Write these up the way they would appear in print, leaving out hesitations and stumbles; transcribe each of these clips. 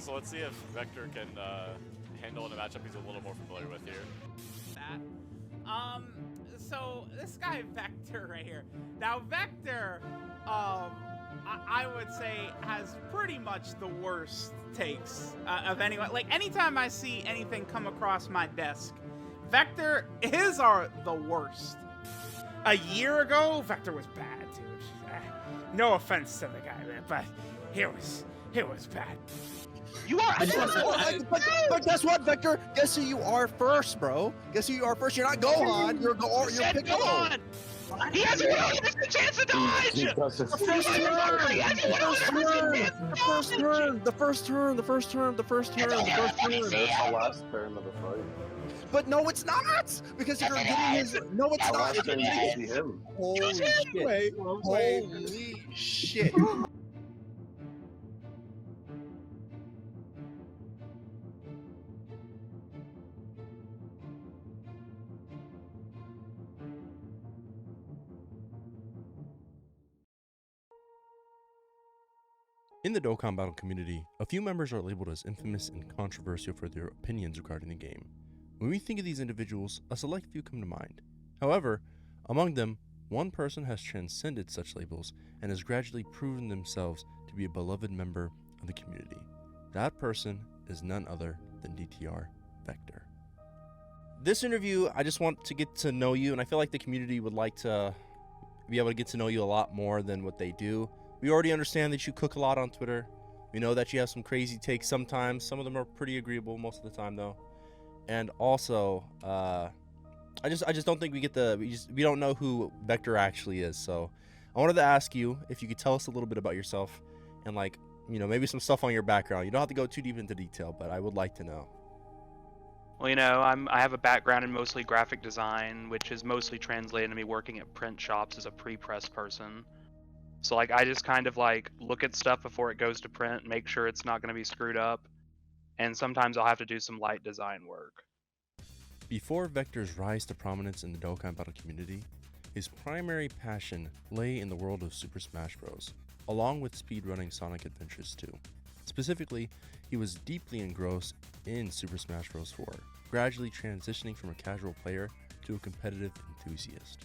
So let's see if Vector can handle in a matchup he's a little more familiar with here. So this guy Vector right here. Now Vector, I would say has pretty much the worst takes of anyone. Like anytime I see anything come across my desk, Vector, his are the worst. A year ago, Vector was bad, dude. No offense to the guy, man, but it was bad. You are. But guess what, Vector? Guess who you are first, bro? Guess who you are first? You're not Gohan. You're Piccolo. Gohan. He has a 100% chance to dodge. The first turn. That's the last turn of the fight. But no, it's not! Because you're getting his... No, it's not! Last turn you can see him. Holy shit. Holy shit. In the Dokkan Battle community, a few members are labeled as infamous and controversial for their opinions regarding the game. When we think of these individuals, a select few come to mind. However, among them, one person has transcended such labels and has gradually proven themselves to be a beloved member of the community. That person is none other than DTR Vector. This interview, I just want to get to know you, and I feel like the community would like to be able to get to know you a lot more than what they do. We already understand that you cook a lot on Twitter. We know that you have some crazy takes sometimes. Some of them are pretty agreeable most of the time, though. And also, I just don't think we get we don't know who Vector actually is. So I wanted to ask you if you could tell us a little bit about yourself and, like, you know, maybe some stuff on your background. You don't have to go too deep into detail, but I would like to know. Well, you know, I have a background in mostly graphic design, which is mostly translated to me working at print shops as a pre-press person. So, like, I just kind of, like, look at stuff before it goes to print, make sure it's not going to be screwed up, and sometimes I'll have to do some light design work. Before Vector's rise to prominence in the Dokkan Battle community, his primary passion lay in the world of Super Smash Bros., along with speedrunning Sonic Adventures 2. Specifically, he was deeply engrossed in Super Smash Bros. 4, gradually transitioning from a casual player to a competitive enthusiast.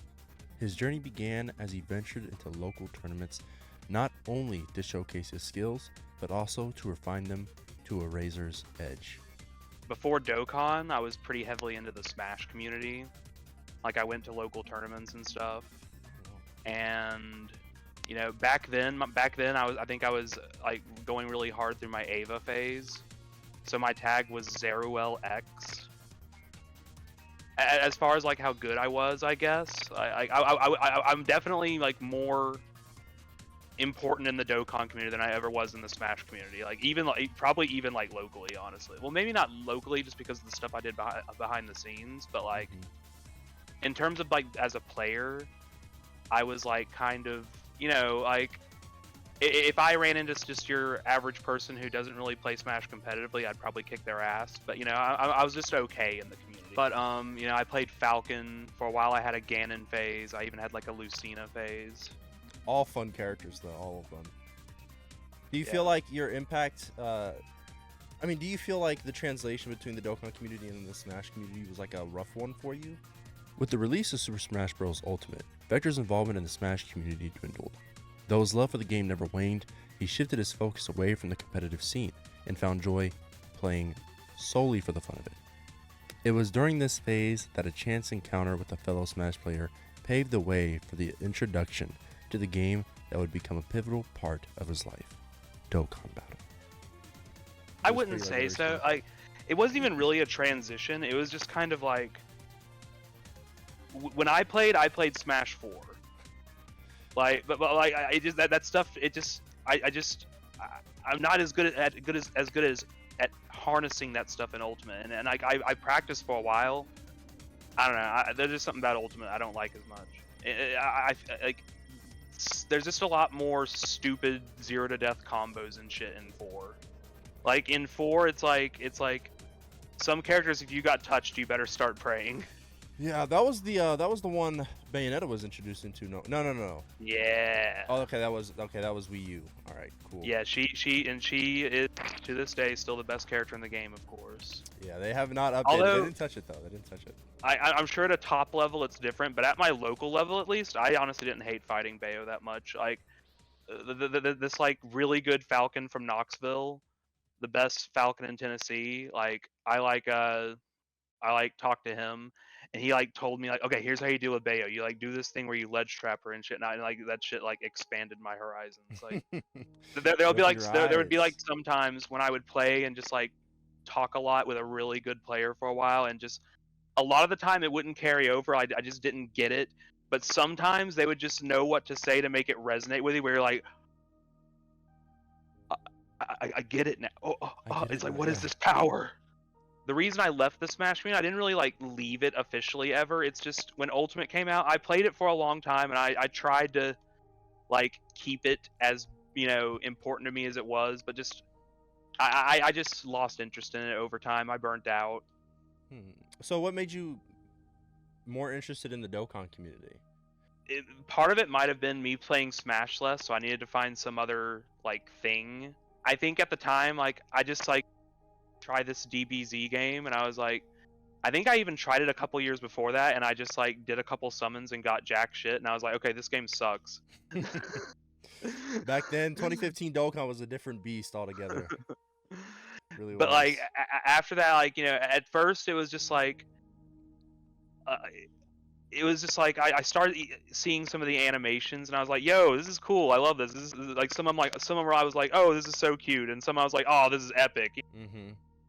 His journey began as he ventured into local tournaments, not only to showcase his skills, but also to refine them to a razor's edge. Before Dokkan, I was pretty heavily into the Smash community. Like, I went to local tournaments and stuff. And, you know, back then I think I was like going really hard through my Ava phase. So my tag was Zeruel X. As far as, like, how good I was, I guess, I'm definitely, like, more important in the Dokkan community than I ever was in the Smash community. Like, probably even locally, honestly. Well, maybe not locally, just because of the stuff I did behind the scenes, but, like, in terms of, like, as a player, I was, like, kind of, you know, like, if I ran into just your average person who doesn't really play Smash competitively, I'd probably kick their ass. But, you know, I was just okay in the community. But, you know, I played Falcon. For a while, I had a Ganon phase. I even had, like, a Lucina phase. All fun characters, though. All of them. Do you feel like your impact... do you feel like the translation between the Dokkan community and the Smash community was, like, a rough one for you? With the release of Super Smash Bros. Ultimate, Vector's involvement in the Smash community dwindled. Though his love for the game never waned, he shifted his focus away from the competitive scene and found joy playing solely for the fun of it. It was during this phase that a chance encounter with a fellow Smash player paved the way for the introduction to the game that would become a pivotal part of his life, Dokkan Battle. I wouldn't say so. Like, it wasn't even really a transition. It was just kind of like, when I played Smash 4. Like, but like, I just that stuff. It just, I'm not as good at harnessing that stuff in Ultimate, and I practiced for a while. I don't know. There's just something about Ultimate I don't like as much. Like, there's just a lot more stupid 0 to death combos and shit in 4. Like, in 4, it's like some characters, if you got touched, you better start praying. Yeah, that was the one Bayonetta was introduced into no. Yeah. Oh, okay, that was Wii U. All right, cool. Yeah, she is to this day still the best character in the game, of course. Yeah, they have not updated. Although- They didn't touch it though. They didn't touch it. I'm sure at a top level it's different, but at my local level at least, I honestly didn't hate fighting Bayo that much. Like, this like really good Falcon from Knoxville, the best Falcon in Tennessee. Like, I talked to him, and he like told me like, okay, here's how you deal with Bayo. You like do this thing where you ledge trap her and shit. And like that shit like expanded my horizons. Like, there would be like sometimes when I would play and just like talk a lot with a really good player for a while, and just a lot of the time it wouldn't carry over. I just didn't get it. But sometimes they would just know what to say to make it resonate with you, where you're like, I get it now. It's like, what is this power? The reason I left the Smash community, I didn't really like leave it officially ever. It's just when Ultimate came out, I played it for a long time, and I tried to like keep it as, you know, important to me as it was, but just I just lost interest in it over time. I burnt out. So what made you more interested in the Dokkan community? Part of it might have been me playing Smash less, so I needed to find some other like thing. I think at the time, like, I just like try this DBZ game, and I was like, I think I even tried it a couple years before that, and I just like did a couple summons and got jack shit, and I was like, okay, this game sucks. Back then, 2015 Dokkan was a different beast altogether. Really but was. like after that, like, you know, at first it was just like I started seeing some of the animations, and I was like, yo, this is cool, I love this. This is like some of them where I was like, oh, this is so cute, and some I was like, oh, this is epic.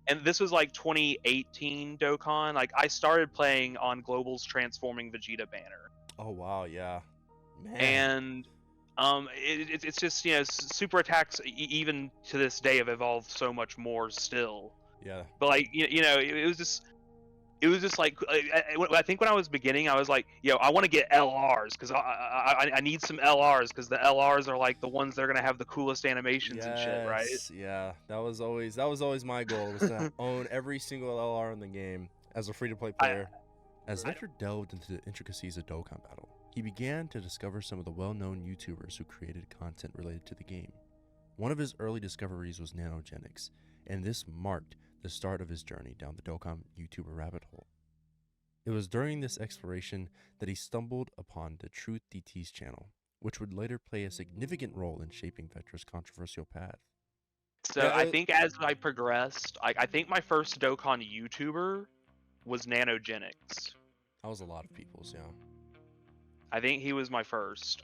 And this was like 2018 Dokkan. Like, I started playing on Global's Transforming Vegeta banner. Oh wow, yeah. Man. And it's just, you know, super attacks even to this day have evolved so much more still. Yeah. But like, you know, it was just like, I think when I was beginning, I was like, yo, I want to get LRs because I need some LRs because the LRs are like the ones that are gonna have the coolest animations and shit, right? Yeah, that was always my goal, was to own every single LR in the game as a free-to-play player. As Vector delved into the intricacies of Dokkan Battle, he began to discover some of the well-known YouTubers who created content related to the game. One of his early discoveries was Nanogenics, and this marked the start of his journey down the Dokkan YouTuber rabbit hole. It was during this exploration that he stumbled upon the Truth DT's channel, which would later play a significant role in shaping Vector's controversial path. So I think as I progressed, I think my first Dokkan YouTuber was Nanogenics. That was a lot of people's, yeah. I think he was my first.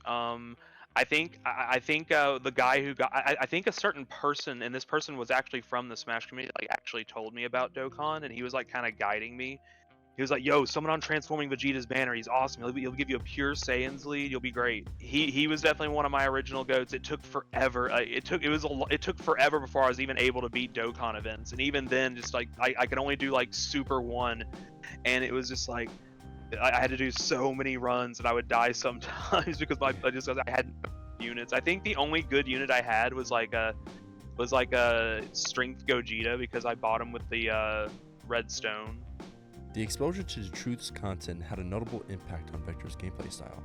I think the guy who got, I think a certain person, and this person was actually from the Smash community, like actually told me about Dokkan, and he was like kind of guiding me. He was like, yo, someone on Transforming Vegeta's banner, he's awesome. He'll give you a pure Saiyans lead, you'll be great. He was definitely one of my original goats. It took forever. It took forever before I was even able to beat Dokkan events, and even then, just like I could only do like Super 1, and it was just like I had to do so many runs, and I would die sometimes because I had units. I think the only good unit I had was like a Strength Gogeta, because I bought him with the Redstone. The exposure to the Truth's content had a notable impact on Vector's gameplay style.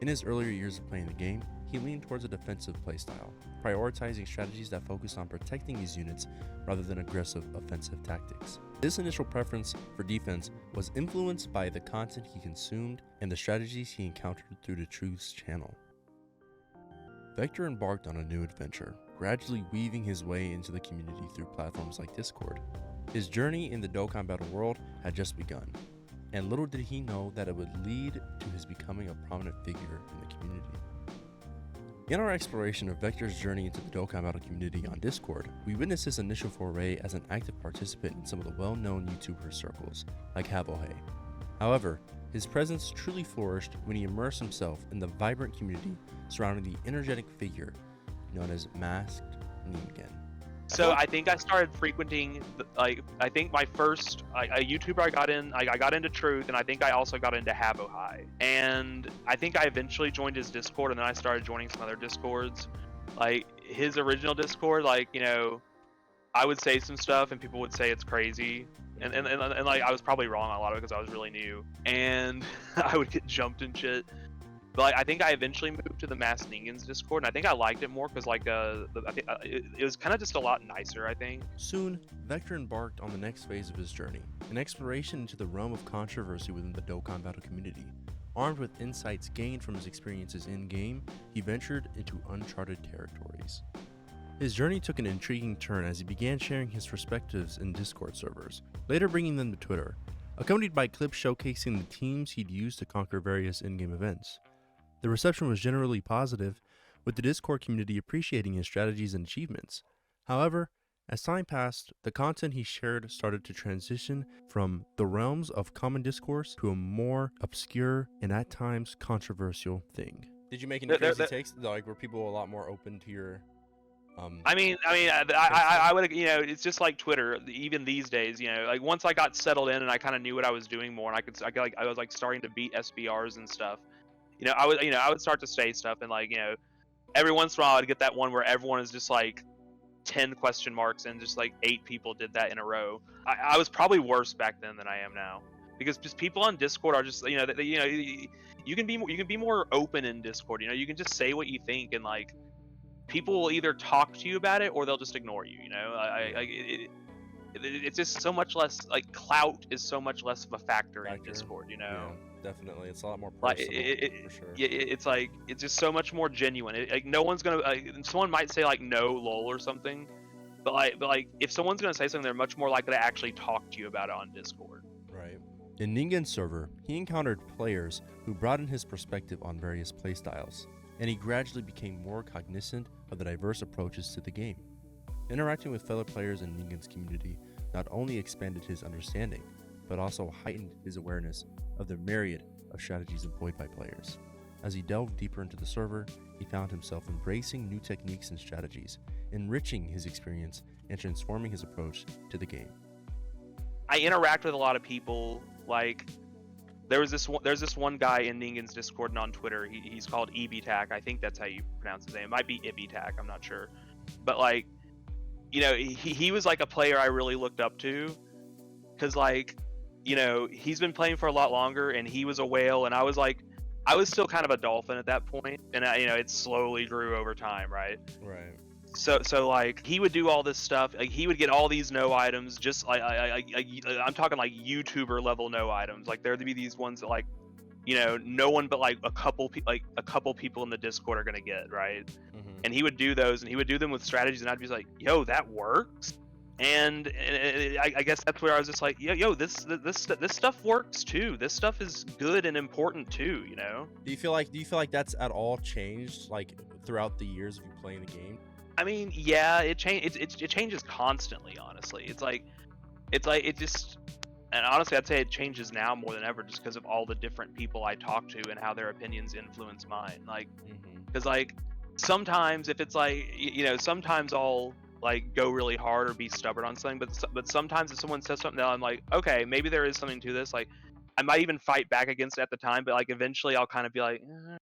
In his earlier years of playing the game, he leaned towards a defensive playstyle, prioritizing strategies that focused on protecting his units rather than aggressive offensive tactics. This initial preference for defense was influenced by the content he consumed and the strategies he encountered through the Truth's channel. Vector embarked on a new adventure, gradually weaving his way into the community through platforms like Discord. His journey in the Dokkan Battle world had just begun, and little did he know that it would lead to his becoming a prominent figure in the community. In our exploration of Vector's journey into the Dokkan Battle community on Discord, we witnessed his initial foray as an active participant in some of the well-known YouTuber circles, like Havohe. However, his presence truly flourished when he immersed himself in the vibrant community surrounding the energetic figure known as Masked Ningen. So I think I started frequenting, I think my first a YouTuber I got into Truth, and I think I also got into Havohai. And I think I eventually joined his Discord, and then I started joining some other Discords. Like his original Discord, like, you know, I would say some stuff and people would say it's crazy. And like I was probably wrong on a lot of it because I was really new, and I would get jumped and shit. But like, I think I eventually moved to the Mass Ningans Discord, and I think I liked it more because like I think it was kind of just a lot nicer. I think. Soon, Vector embarked on the next phase of his journey, an exploration into the realm of controversy within the Dokkan Battle community. Armed with insights gained from his experiences in-game, he ventured into uncharted territories. His journey took an intriguing turn as he began sharing his perspectives in Discord servers, later bringing them to Twitter, accompanied by clips showcasing the teams he'd used to conquer various in-game events. The reception was generally positive, with the Discord community appreciating his strategies and achievements. However, as time passed, the content he shared started to transition from the realms of common discourse to a more obscure and at times controversial thing. Did you make any crazy takes? Like, were people a lot more open to your I would, it's just like Twitter. Even these days, like once I got settled in and I kind of knew what I was doing more, and I was like starting to beat SBRs and stuff. I would start to say stuff, and like, every once in a while I'd get that one where everyone is just like 10 question marks, and just like 8 people did that in a row. I was probably worse back then than I am now, because just people on Discord are just, you can be more open in Discord. You can just say what you think, and like, people will either talk to you about it or they'll just ignore you. It's just so much less, like, clout is so much less of a factor in Discord. Yeah, definitely, it's a lot more personal. For sure. It's like, it's just so much more genuine. Like, no one's gonna, someone might say like no lol or something, but like if someone's gonna say something, they're much more likely to actually talk to you about it on Discord. Right. In Ningen's server, he encountered players who broadened his perspective on various playstyles, and he gradually became more cognizant of the diverse approaches to the game. Interacting with fellow players in Ningen's community not only expanded his understanding, but also heightened his awareness of the myriad of strategies employed by players. As he delved deeper into the server, he found himself embracing new techniques and strategies, enriching his experience and transforming his approach to the game. I interact with a lot of people. Like, there's this one guy in Ningen's Discord and on Twitter. He's called EBTAC. I think that's how you pronounce his name. It might be IBTAC. I'm not sure. But like, he was like a player I really looked up to, because like, he's been playing for a lot longer, and he was a whale, and I was still kind of a dolphin at that point, and it slowly grew over time, right? Right. So like, he would do all this stuff. Like, he would get all these no items, just like I'm talking like YouTuber level no items. Like, there'd be these ones that like, no one but like a couple people in the Discord are gonna get, right? Mm-hmm. And he would do those, and he would do them with strategies, and I'd be like, yo, that works. And I guess that's where I was just like, yo, this stuff works too. This stuff is good and important too, Do you feel like that's at all changed, like, throughout the years of you playing the game? I mean, yeah, it changes constantly, honestly. It just, and honestly, I'd say it changes now more than ever, just because of all the different people I talk to and how their opinions influence mine. Like, because like, sometimes if it's like, sometimes I'll like go really hard or be stubborn on something, but sometimes if someone says something that I'm like, okay, maybe there is something to this, like, I might even fight back against it at the time, but like, eventually I'll kind of be like, kind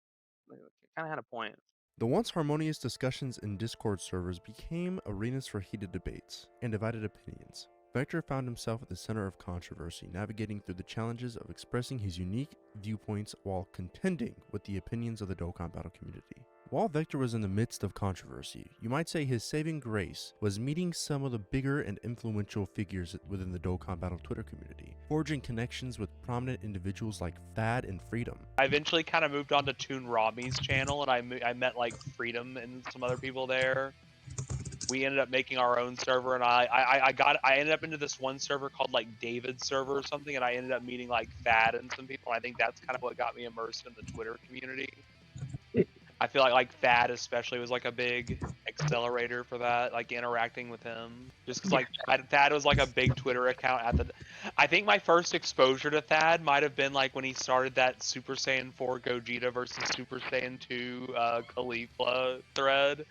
of had a point. The once harmonious discussions in Discord servers became arenas for heated debates and divided opinions. Vector found himself at the center of controversy, navigating through the challenges of expressing his unique viewpoints while contending with the opinions of the Dokkan Battle community. While Vector was in the midst of controversy, you might say his saving grace was meeting some of the bigger and influential figures within the Dokkan Battle Twitter community, forging connections with prominent individuals like Thad and Freedom. I eventually kind of moved on to Toon Rami's channel, and I met like Freedom and some other people there. We ended up making our own server, and I ended up into this one server called like David's server or something, and I ended up meeting like Thad and some people. I think that's kind of what got me immersed in the Twitter community. I feel like Thad especially was like a big accelerator for that, like interacting with him. Just because like Thad was like a big Twitter account at the. I think my first exposure to Thad might have been like when he started that Super Saiyan 4 Gogeta versus Super Saiyan 2 Caulifla thread,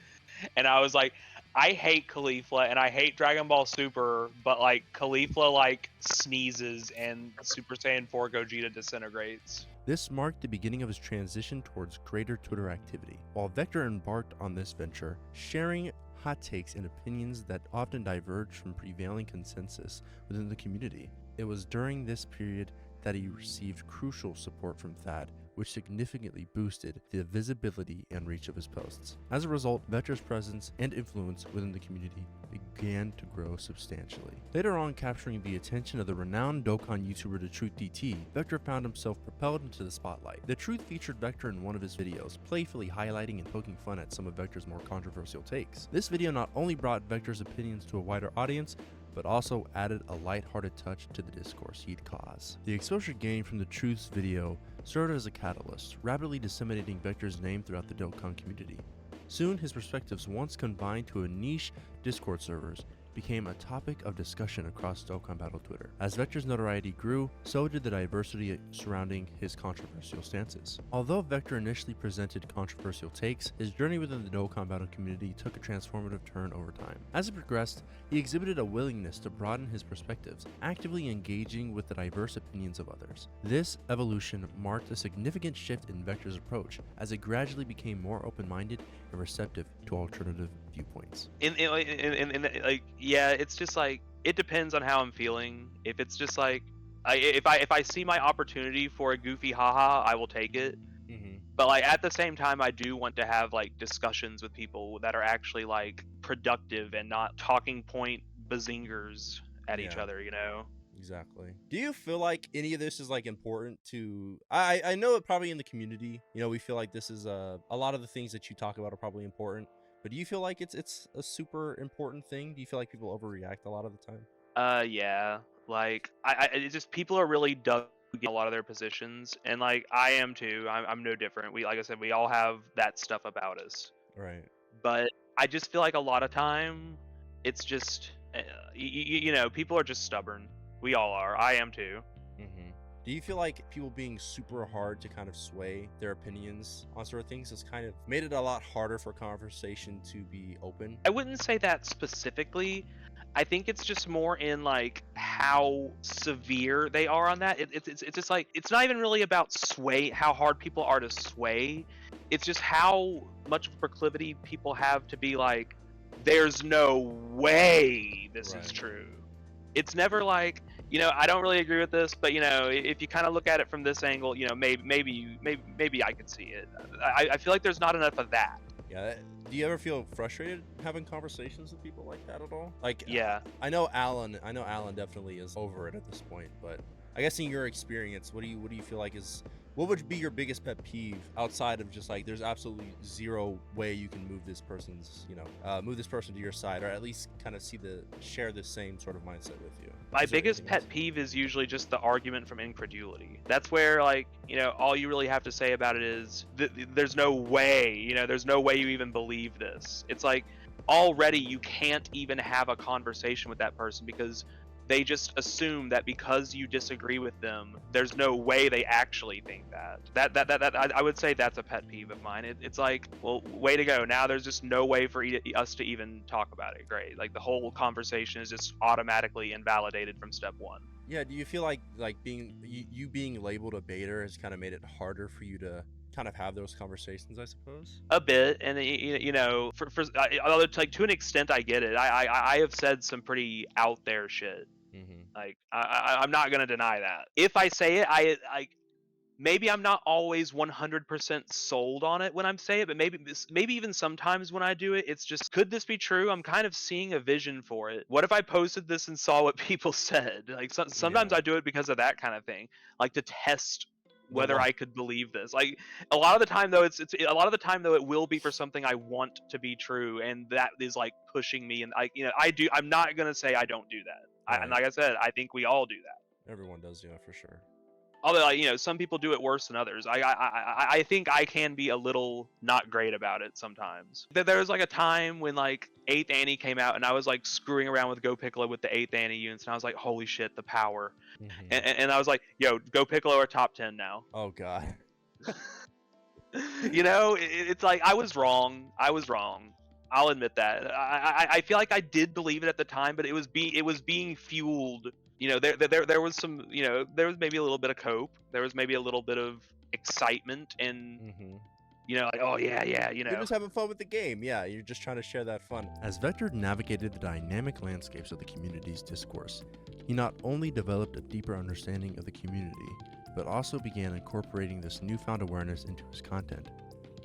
and I was like, I hate Caulifla and I hate Dragon Ball Super, but like Caulifla like sneezes and Super Saiyan 4 Gogeta disintegrates. This marked the beginning of his transition towards greater Twitter activity, while Vector embarked on this venture, sharing hot takes and opinions that often diverged from prevailing consensus within the community. It was during this period that he received crucial support from Thad which significantly boosted the visibility and reach of his posts. As a result, Vector's presence and influence within the community began to grow substantially. Later on, capturing the attention of the renowned Dokkan YouTuber The Truth DT, Vector found himself propelled into the spotlight. The Truth featured Vector in one of his videos, playfully highlighting and poking fun at some of Vector's more controversial takes. This video not only brought Vector's opinions to a wider audience, but also added a lighthearted touch to the discourse he'd cause. The exposure gained from the Truth's video served as a catalyst, rapidly disseminating Vector's name throughout the Dokkan community. Soon, his perspectives, once confined to a niche Discord servers, became a topic of discussion across Dokkan Battle Twitter. As Vector's notoriety grew, so did the diversity surrounding his controversial stances. Although Vector initially presented controversial takes, his journey within the Dokkan Battle community took a transformative turn over time. As it progressed, he exhibited a willingness to broaden his perspectives, actively engaging with the diverse opinions of others. This evolution marked a significant shift in Vector's approach, as it gradually became more open-minded and receptive to alternative viewpoints. Yeah, it's just like, it depends on how I'm feeling. If it's just like, if I see my opportunity for a goofy haha, I will take it. But like at the same time, I do want to have like discussions with people that are actually like productive and not talking point bazingers at each other, you know? Exactly. Do you feel like any of this is like important to, I know it probably in the community, you know, we feel like this is a lot of the things that you talk about are probably important, but do you feel like it's a super important thing? Do you feel like people overreact a lot of the time? Yeah, like it's just, people are really dug in a lot of their positions, and like I am too. I'm no different. Like I said, we all have that stuff about us. Right. But I just feel like a lot of time, it's just, you know, people are just stubborn. We all are. I am too. Do you feel like people being super hard to kind of sway their opinions on sort of things has kind of made it a lot harder for conversation to be open? I wouldn't say that specifically. I think it's just more in like how severe they are on that. It's just like, it's not even really about how hard people are to sway. It's just how much proclivity people have to be like, there's no way this is true. It's never like, you know, I don't really agree with this, but you know, if you kind of look at it from this angle, you know, maybe I could see it. I feel like there's not enough of that. Yeah. Do you ever feel frustrated having conversations with people like that at all? Like, yeah, I know Alan definitely is over it at this point, but I guess in your experience, what do you feel like what would be your biggest pet peeve outside of just like, there's absolutely zero way you can move this person's, you know, move this person to your side, or at least kind of share the same sort of mindset with you? My biggest pet peeve is usually just the argument from incredulity. That's where, like, you know, all you really have to say about it is there's no way, you know, there's no way you even believe this. It's like, already you can't even have a conversation with that person because they just assume that because you disagree with them, there's no way they actually think that. I would say that's a pet peeve of mine. It's like, well, way to go. Now there's just no way for us to even talk about it. Great. Like the whole conversation is just automatically invalidated from step one. Yeah. Do you feel like being labeled a baiter has kind of made it harder for you to kind of have those conversations, I suppose? A bit, and you know, although like to an extent I get it. I have said some pretty out there shit. Like I'm not gonna deny that. If I say it, I maybe I'm not always 100% sold on it when I'm saying it, but maybe even sometimes when I do it, it's just, could this be true? I'm kind of seeing a vision for it. What if I posted this and saw what people said? Like sometimes I do it because of that kind of thing, like to test whether I could believe this. Like a lot of the time though, it will be for something I want to be true, and that is like pushing me. And I'm not gonna say I don't do that. Right. And like I said, I think we all do that. Everyone does, yeah, for sure. Although, like, you know, some people do it worse than others. I think I can be a little not great about it sometimes. There was like a time when like 8th Annie came out, and I was like screwing around with Go Piccolo with the 8th Annie units, and I was like, holy shit, the power. And I was like, yo, Go Piccolo are top 10 now. Oh god. You know, it's like I was wrong. I'll admit that. I feel like I did believe it at the time, but it was being fueled. You know, there was some, you know, there was maybe a little bit of cope. There was maybe a little bit of excitement, and you know, like, oh yeah, you know, you're just having fun with the game. Yeah, you're just trying to share that fun. As Vector navigated the dynamic landscapes of the community's discourse, he not only developed a deeper understanding of the community, but also began incorporating this newfound awareness into his content.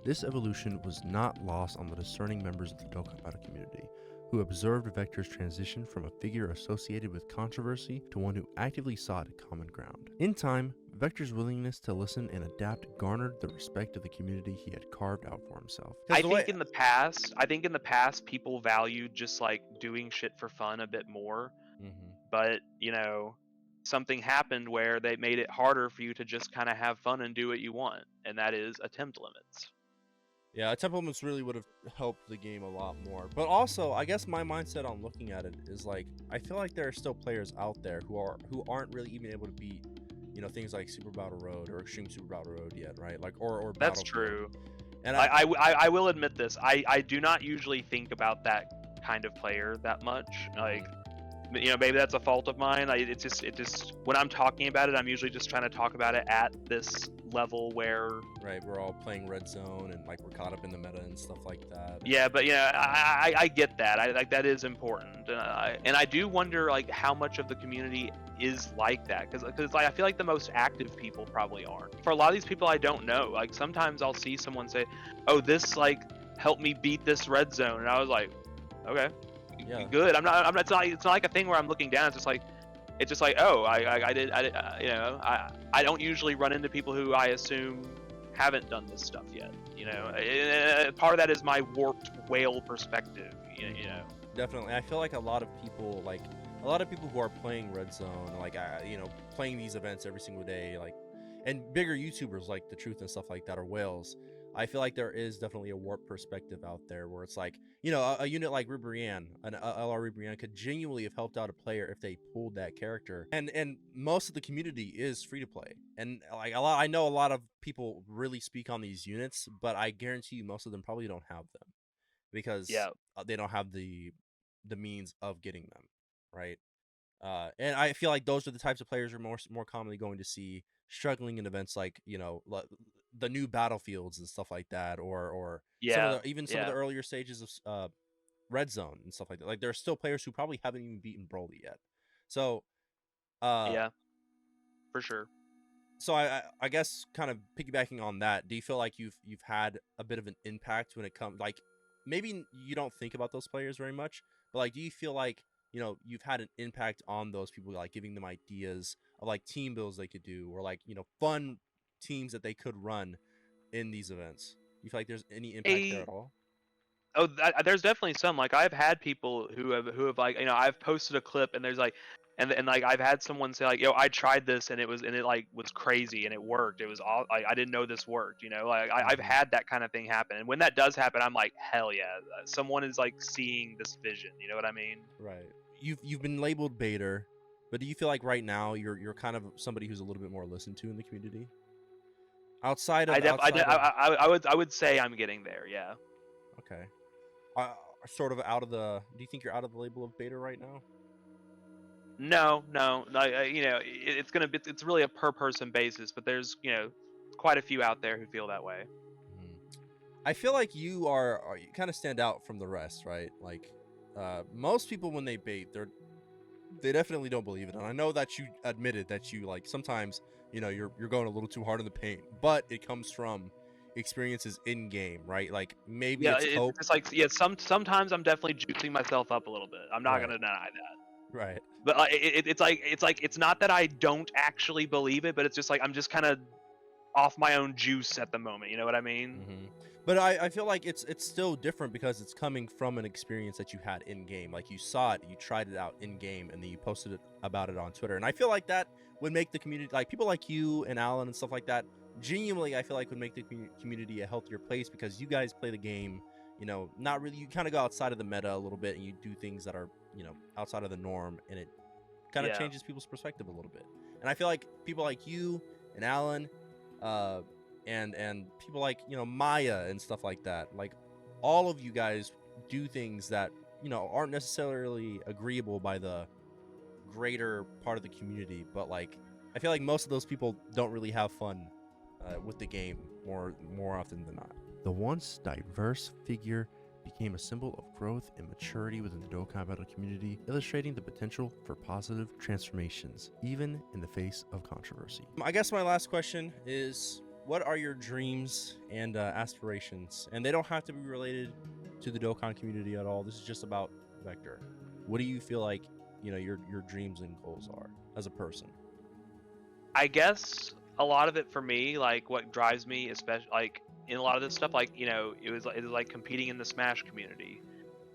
This evolution was not lost on the discerning members of the Dokkan Battle community, who observed Vector's transition from a figure associated with controversy to one who actively sought common ground. In time, Vector's willingness to listen and adapt garnered the respect of the community he had carved out for himself. I think in the past, people valued just like doing shit for fun a bit more. But something happened where they made it harder for you to just kind of have fun and do what you want, and that is attempt limits. Yeah, temp limits really would have helped the game a lot more. But also, I guess my mindset on looking at it is like, I feel like there are still players out there who aren't really even able to beat, things like Super Battle Road or Extreme Super Battle Road yet, right? Like, or That's Battlefield. true. And I will admit this. I do not usually think about that kind of player that much. Like, maybe that's a fault of mine. It just when I'm talking about it, I'm usually just trying to talk about it at this level where we're all playing Red Zone and like we're caught up in the meta and stuff like that. Yeah, but I get that. Like that is important, and I do wonder like how much of the community is like that, because like I feel like the most active people probably aren't. For a lot of these people, I don't know. Like sometimes I'll see someone say, "Oh, this like helped me beat this Red Zone," and I was like, "Okay." Yeah. Good. I'm not. It's not like a thing where I'm looking down. It's just like, oh, I did. I don't usually run into people who I assume haven't done this stuff yet. Part of that is my warped whale perspective. Definitely. I feel like a lot of people who are playing Red Zone, like playing these events every single day, like, and bigger YouTubers like The Truth and stuff like that, or Whales. I feel like there is definitely a warped perspective out there where it's like, a unit like Ribrianne, an LR Ribrianne could genuinely have helped out a player if they pulled that character. And most of the community is free to play. And like I know a lot of people really speak on these units, but I guarantee you most of them probably don't have them because they don't have the means of getting them, right? And I feel like those are the types of players we're more commonly going to see struggling in events like the new battlefields and stuff like that, or some of the earlier stages of Red Zone and stuff like that. Like there are still players who probably haven't even beaten Broly yet. So yeah, for sure. So I guess kind of piggybacking on that, do you feel like you've had a bit of an impact when it comes, like maybe you don't think about those players very much, but like do you feel like you've had an impact on those people, like giving them ideas of like team builds they could do, or like fun teams that they could run in these events? You feel like there's any impact there at all? Oh, there's definitely some. Like I've had people who have like I've posted a clip and there's like and like I've had someone say like, yo, I tried this and it was crazy and it worked. It was all like I didn't know this worked. Like I've had that kind of thing happen, and when that does happen, I'm like, hell yeah, someone is like seeing this vision. You know what I mean? Right. You've been labeled Bader, but do you feel like right now you're kind of somebody who's a little bit more listened to in the community? Outside of I would say I'm getting there. Yeah. Okay. Sort of out of the. Do you think you're out of the label of Bader right now? No. Like it's really a per person basis, but there's quite a few out there who feel that way. I feel like you kind of stand out from the rest, right? Like most people when they bait, they definitely don't believe it. And I know that you admitted that you like sometimes you're going a little too hard in the paint, but it comes from experiences in game, right? Like maybe it's hope. It's like sometimes I'm definitely juicing myself up a little bit. I'm not gonna deny that. Right. But it's not that I don't actually believe it, but it's just like I'm just kind of off my own juice at the moment. You know what I mean? Mm-hmm. But I feel like it's still different because it's coming from an experience that you had in game. Like you saw it, you tried it out in game, and then you posted about it on Twitter. And I feel like that would make the community, like people like you and Alan and stuff like that, genuinely I feel like would make the community a healthier place because you guys play the game, not really, you kind of go outside of the meta a little bit and you do things that are, outside of the norm, and it kind of changes people's perspective a little bit. And I feel like people like you and Alan, and people like Maya and stuff like that, like all of you guys do things that aren't necessarily agreeable by the greater part of the community, but like I feel like most of those people don't really have fun with the game more often than not. The once diverse figure became a symbol of growth and maturity within the Dokkan Battle community, illustrating the potential for positive transformations, even in the face of controversy. I guess my last question is, what are your dreams and aspirations? And they don't have to be related to the Dokkan community at all. This is just about Vector. What do you feel like, your dreams and goals are as a person? I guess a lot of it for me, like what drives me, especially like in a lot of this stuff, like it was like competing in the Smash community.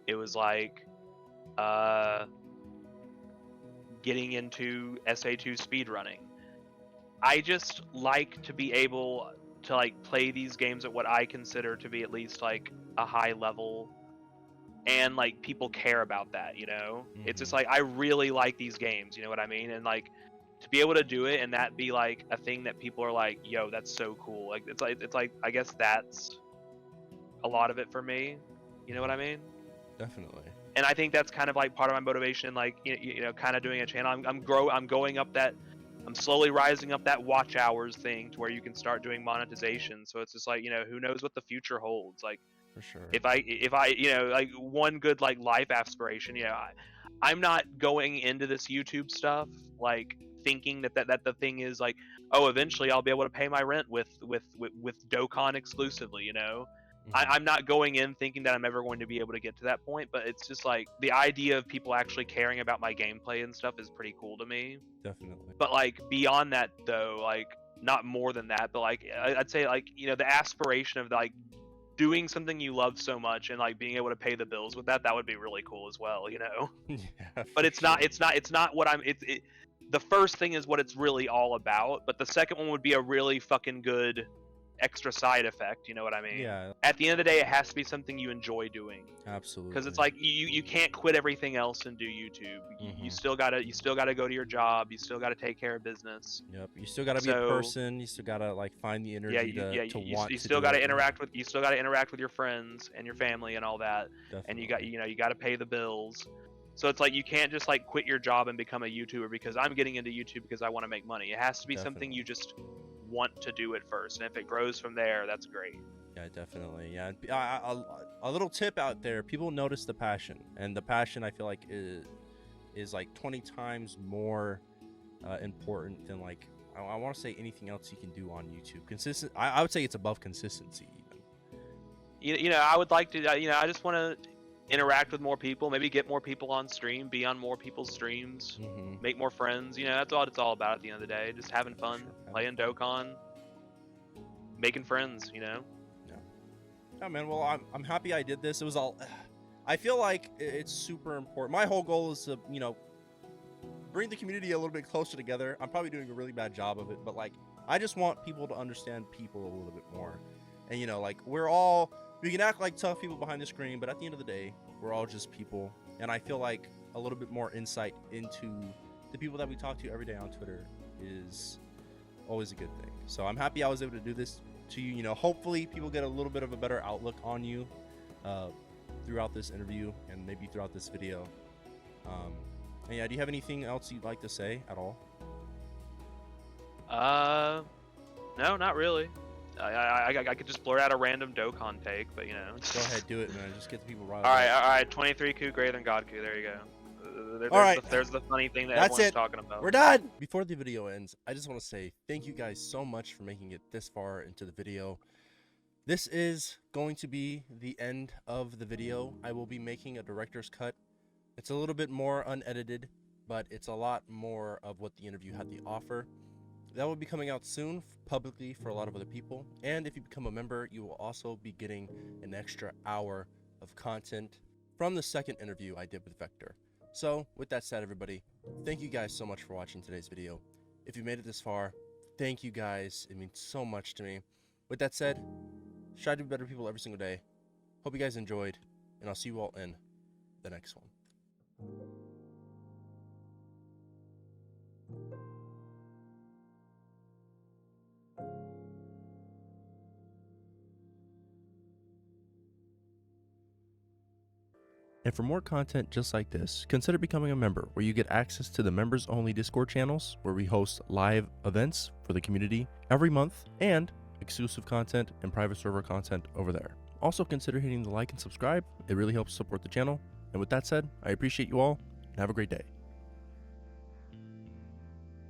It was like getting into SA2 speedrunning. I just like to be able to like play these games at what I consider to be at least like a high level, and like people care about that. It's just like I really like these games. You know what I mean? And like to be able to do it and that be like a thing that people are like, yo, that's so cool. Like it's like I guess that's a lot of it for me. You know what I mean? Definitely. And I think that's kind of like part of my motivation, like kind of doing a channel. I'm going up that, I'm slowly rising up that watch hours thing to where you can start doing monetization. So it's just like, who knows what the future holds. Like For sure. if I like one good like life aspiration, I'm not going into this YouTube stuff like thinking that the thing is like, oh, eventually I'll be able to pay my rent with Dokkan exclusively. I'm not going in thinking that I'm ever going to be able to get to that point, but it's just like the idea of people actually caring about my gameplay and stuff is pretty cool to me. Definitely. But like beyond that though, like not more than that, but like I'd say like the aspiration of like doing something you love so much and like being able to pay the bills with that would be really cool as well. Yeah. But it's not what I'm. The first thing is what it's really all about, but the second one would be a really fucking good extra side effect. You know what I mean? Yeah. At the end of the day, it has to be something you enjoy doing. Absolutely. Because it's like you can't quit everything else and do YouTube. You still gotta go to your job. You still gotta take care of business. Yep. You still gotta be a person. You still gotta like find the energy to want. You still gotta interact with. You still gotta interact with your friends and your family and all that. Definitely. And you gotta pay the bills. So it's like you can't just like quit your job and become a YouTuber because I'm getting into YouTube because I want to make money. It has to be something you just want to do at first, and if it grows from there, that's great. Yeah, definitely. Yeah, a little tip out there: people notice the passion, and the passion I feel like is like 20 times more important than like I want to say anything else you can do on YouTube. Consistent. I would say it's above consistency even. I would like to. I just want to interact with more people, maybe get more people on stream, be on more people's streams, make more friends. That's all it's all about at the end of the day. Just having fun, playing Dokkan, making friends. Yeah, man. Well, I'm happy I did this. It was all. I feel like it's super important. My whole goal is to bring the community a little bit closer together. I'm probably doing a really bad job of it, but like I just want people to understand people a little bit more. And like we can act like tough people behind the screen, but at the end of the day, we're all just people. And I feel like a little bit more insight into the people that we talk to every day on Twitter is always a good thing. So I'm happy I was able to do this to you. Hopefully people get a little bit of a better outlook on you throughout this interview and maybe throughout this video. And yeah, do you have anything else you'd like to say at all? No, not really. I could just blurt out a random Dokkan take, but Go ahead, do it, man. Just get the people riled all up. right. 23 Ku greater than God Ku. There you go. All right. There's the funny thing that That's everyone's it. talking about. We're done. Before the video ends, I just want to say thank you guys so much for making it this far into the video. This is going to be the end of the video. I will be making a director's cut. It's a little bit more unedited, but it's a lot more of what the interview had to offer. That will be coming out soon publicly for a lot of other people. And if you become a member, you will also be getting an extra hour of content from the second interview I did with Vector. So with that said, everybody, thank you guys so much for watching today's video. If you made it this far, thank you guys. It means so much to me. With that said, try to be better people every single day. Hope you guys enjoyed, and I'll see you all in the next one. And for more content just like this, consider becoming a member, where you get access to the members only Discord channels where we host live events for the community every month and exclusive content and private server content over there. Also consider hitting the like and subscribe. It really helps support the channel. And with that said, I appreciate you all and have a great day.